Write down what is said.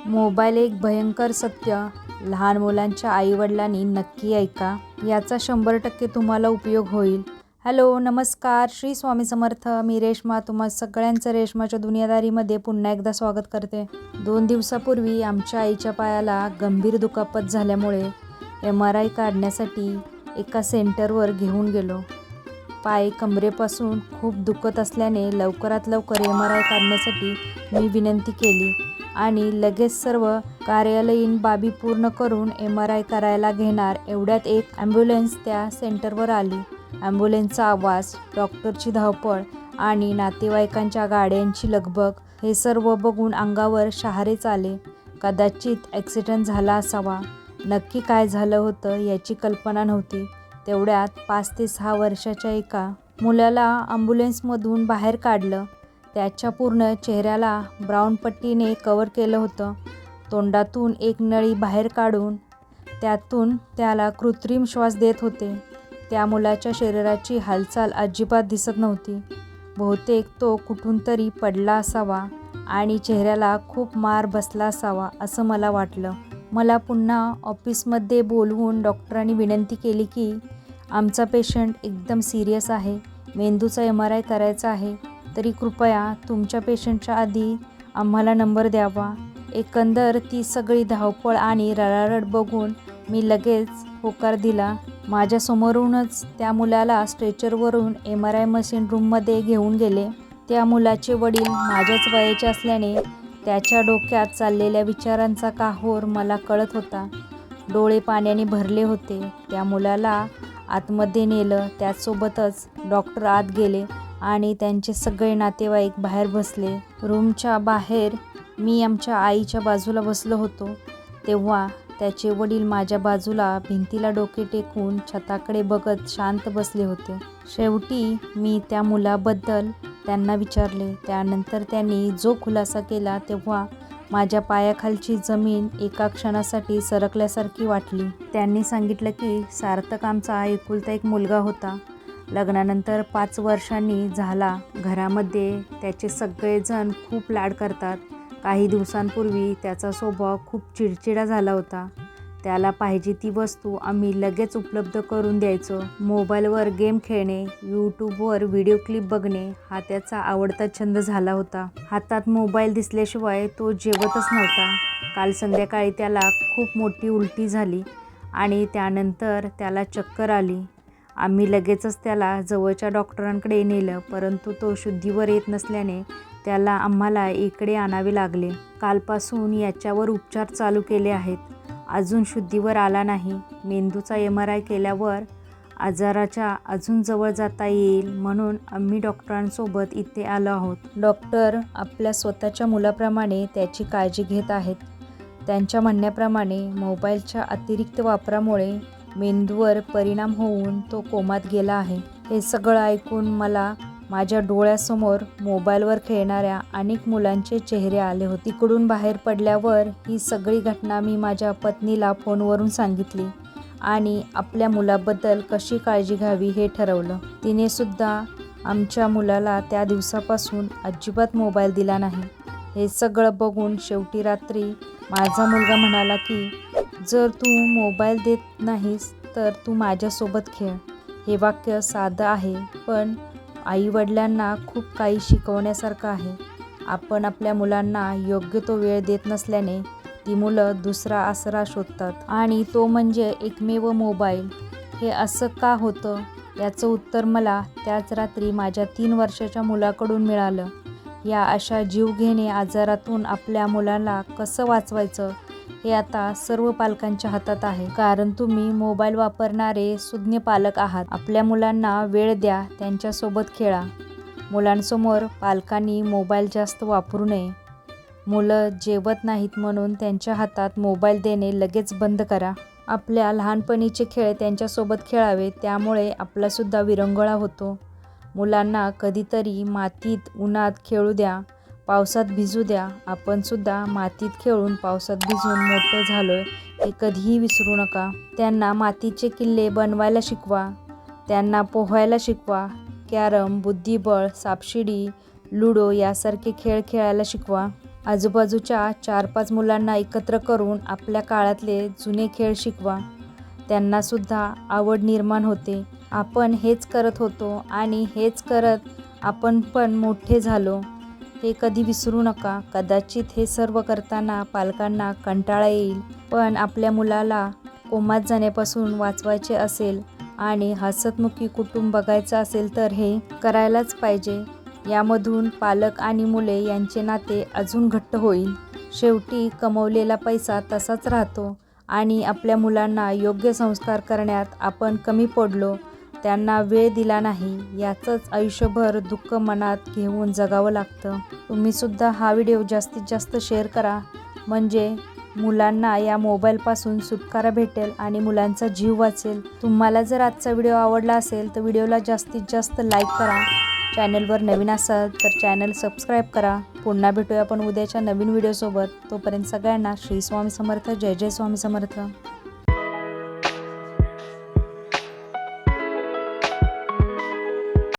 Mobile एक भयंकर सत्य. लहान मुलांच्या आईवडिलांनी नक्की ऐका. याचा 100% तुम्हाला उपयोग होईल. हॅलो, नमस्कार, श्री स्वामी समर्थ. मी रेश्मा, तुम्हा सगळ्यांचं रेश्माच्या दुनियादारीमध्ये पुन्हा एकदा स्वागत करते. 2 दिवसापूर्वी आमच्या आईच्या पायाला गंभीर दुखापत झाल्यामुळे MRI काढण्यासाठी एका सेंटरवर घेऊन गेलो. पाय कमरेपासून खूप दुखत असल्याने लवकरात लवकर MRI काढण्यासाठी मी विनंती केली आणि लगेच सर्व कार्यालयीन बाबी पूर्ण करून MRI करायला घेणार एवढ्यात एक ॲम्ब्युलन्स त्या सेंटरवर आली. ॲम्ब्युलन्सचा आवाज, डॉक्टरची धावपळ आणि नातेवाईकांच्या गाड्यांची लगबग हे सर्व बघून अंगावर शहारेच आले. कदाचित ॲक्सिडेंट झाला असावा. नक्की काय झालं होतं याची कल्पना नव्हती. तेवढ्यात 5 ते 6 वर्षाच्या एका मुलाला ॲम्ब्युलन्समधून बाहेर काढलं. त्याच्या पूर्ण चेहऱ्याला ब्राऊन पट्टीने कव्हर केलं होतं. तोंडातून एक नळी बाहेर काढून त्यातून त्याला कृत्रिम श्वास देत होते. त्या मुलाच्या शरीराची हालचाल अजिबात दिसत नव्हती. बहुतेक तो कुठून तरी पडला असावा आणि चेहऱ्याला खूप मार बसला असावा असं मला वाटलं. मला पुन्हा ऑफिसमध्ये बोलवून डॉक्टरांनी विनंती केली की आमचा पेशंट एकदम सिरियस आहे, मेंदूचा MRI करायचा आहे, तरी कृपया तुमच्या पेशंटच्या आधी आम्हाला नंबर द्यावा. एकंदर ती सगळी धावपळ आणि रडारड बघून मी लगेच होकार दिला. माझ्यासमोरूनच त्या मुलाला स्ट्रेचरवरून MRI मशीन रूममध्ये घेऊन गेले. त्या मुलाचे वडील माझ्याच वयाचे असल्याने त्याच्या डोक्यात चाललेल्या विचारांचा काहोर मला कळत होता. डोळे पाण्याने भरले होते. त्या मुलाला आतमध्ये नेलं. त्याचसोबतच डॉक्टर आत गेले आणि त्यांचे सगळे नातेवाईक बाहेर बसले. रूमच्या बाहेर मी आमच्या आईच्या बाजूला बसलो होतो. तेव्हा त्याचे वडील माझ्या बाजूला भिंतीला डोके टेकून छताकडे बघत शांत बसले होते. शेवटी मी त्या मुलाबद्दल त्यांना विचारले. त्यानंतर त्यांनी जो खुलासा केला तेव्हा माझ्या पायाखालची जमीन एका क्षणासाठी सरकल्यासारखी वाटली. त्यांनी सांगितलं की सार्थक आमचा एकुलता एक मुलगा होता. लग्नानंतर 5 वर्षांनी झाला. घरामध्ये त्याचे सगळेजण खूप लाड करतात. काही दिवसांपूर्वी त्याचा स्वभाव खूप चिडचिडा झाला होता. त्याला पाहिजे ती वस्तू आम्ही लगेच उपलब्ध करून द्यायचो. मोबाईलवर गेम खेळणे, यूट्यूबवर व्हिडिओ क्लिप बघणे हा त्याचा आवडता छंद झाला होता. हातात मोबाईल दिसल्याशिवाय तो जेवतच नव्हता. काल संध्याकाळी त्याला खूप मोठी उलटी झाली आणि त्यानंतर त्याला चक्कर आली. आम्ही लगेचच त्याला जवळच्या डॉक्टरांकडे नेलं, परंतु तो शुद्धीवर येत नसल्याने त्याला आम्हाला इकडे आणावे लागले. कालपासून याच्यावर उपचार चालू केले आहेत. अजून शुद्धीवर आला नाही. मेंदूचा MRI केल्यावर आजाराच्या अजून जवळ जाता येईल म्हणून आम्ही डॉक्टरांसोबत इथे आलो आहोत. डॉक्टर आपल्या स्वतःच्या मुलाप्रमाणे त्याची काळजी घेत आहेत. त्यांच्या म्हणण्याप्रमाणे मोबाईलच्या अतिरिक्त वापरामुळे मेंदूवर परिणाम होऊन तो कोमात गेला आहे. हे सगळं ऐकून मला माझ्या डोळ्यासमोर मोबाईलवर खेळणाऱ्या अनेक मुलांचे चेहरे आले होते. तिकडून बाहेर पडल्यावर ही सगळी घटना मी माझ्या पत्नीला फोनवरून सांगितली आणि आपल्या मुलाबद्दल कशी काळजी घ्यावी हे ठरवलं. तिने सुद्धा आमच्या मुलाला त्या दिवसापासून अजिबात मोबाईल दिला नाही. हे सगळं बघून शेवटी रात्री माझा मुलगा म्हणाला की जर तू मोबाईल देत नाहीस तर तू माझ्यासोबत खेळ. हे वाक्य साधं आहे पण आईवडिलांना खूप काही शिकवण्यासारखं आहे. आपण आपल्या मुलांना योग्य तो वेळ देत नसल्याने ती मुलं दुसरा आसरा शोधतात आणि तो म्हणजे एकमेव मोबाईल. हे असं का होतं याचं उत्तर मला त्याच रात्री माझ्या 3 वर्षाच्या मुलाकडून मिळालं. या अशा जीवघेणे आजारातून आपल्या मुलाला कसं वाचवायचं हे आता सर्व पालकांच्या हातात आहे. कारण तुम्ही मोबाईल वापरणारे सुज्ञ पालक आहात. आपल्या मुलांना वेळ द्या, त्यांच्यासोबत खेळा. मुलांसमोर पालकांनी मोबाईल जास्त वापरू नये. मुलं जेवत नाहीत म्हणून त्यांच्या हातात मोबाईल देणे लगेच बंद करा. आपल्या लहानपणीचे खेळ त्यांच्यासोबत खेळावे, त्यामुळे आपलासुद्धा विरंगुळा होतो. मुलांना कधीतरी मातीत, उन्हात खेळू द्या, पावसात भिजू द्या. आपणसुद्धा मातीत खेळून पावसात भिजून मोठं झालोय हे कधीही विसरू नका. त्यांना मातीचे किल्ले बनवायला शिकवा. त्यांना पोहायला शिकवा. कॅरम, बुद्धिबळ, सापशिडी, लुडो यासारखे खेळ खेळायला शिकवा. आजूबाजूच्या 4-5 मुलांना एकत्र करून आपल्या काळातले जुने खेळ शिकवा. त्यांनासुद्धा आवड निर्माण होते. आपण हेच करत होतो आणि हेच करत आपण पण मोठे झालो, हे कधी विसरू नका. कदाचित हे सर्व करताना पालकांना कंटाळा येईल, पण आपल्या मुलाला कोमात जाण्यापासून वाचवायचे असेल आणि हसतमुखी कुटुंब बघायचं असेल तर हे करायलाच पाहिजे. यामधून पालक आणि मुले यांचे नाते अजून घट्ट होईल. शेवटी कमवलेला पैसा तसाच राहतो आणि आपल्या मुलांना योग्य संस्कार करण्यात आपण कमी पडलो, त्यांना वेळ दिला नाही, याचंच आयुष्यभर दुःख मनात घेऊन जगावं लागतं. तुम्हीसुद्धा हा व्हिडिओ जास्तीत जास्त शेअर करा, म्हणजे मुलांना या मोबाईलपासून सुटकारा भेटेल आणि मुलांचा जीव वाचेल. तुम्हाला जर आजचा व्हिडिओ आवडला असेल तर व्हिडिओला जास्तीत जास्त लाईक करा. चॅनलवर नवीन असाल तर चॅनल सबस्क्राईब करा. पुन्हा भेटूया आपण उद्याच्या नवीन व्हिडिओसोबत. तोपर्यंत सगळ्यांना श्री स्वामी समर्थ. जय जय स्वामी समर्थ.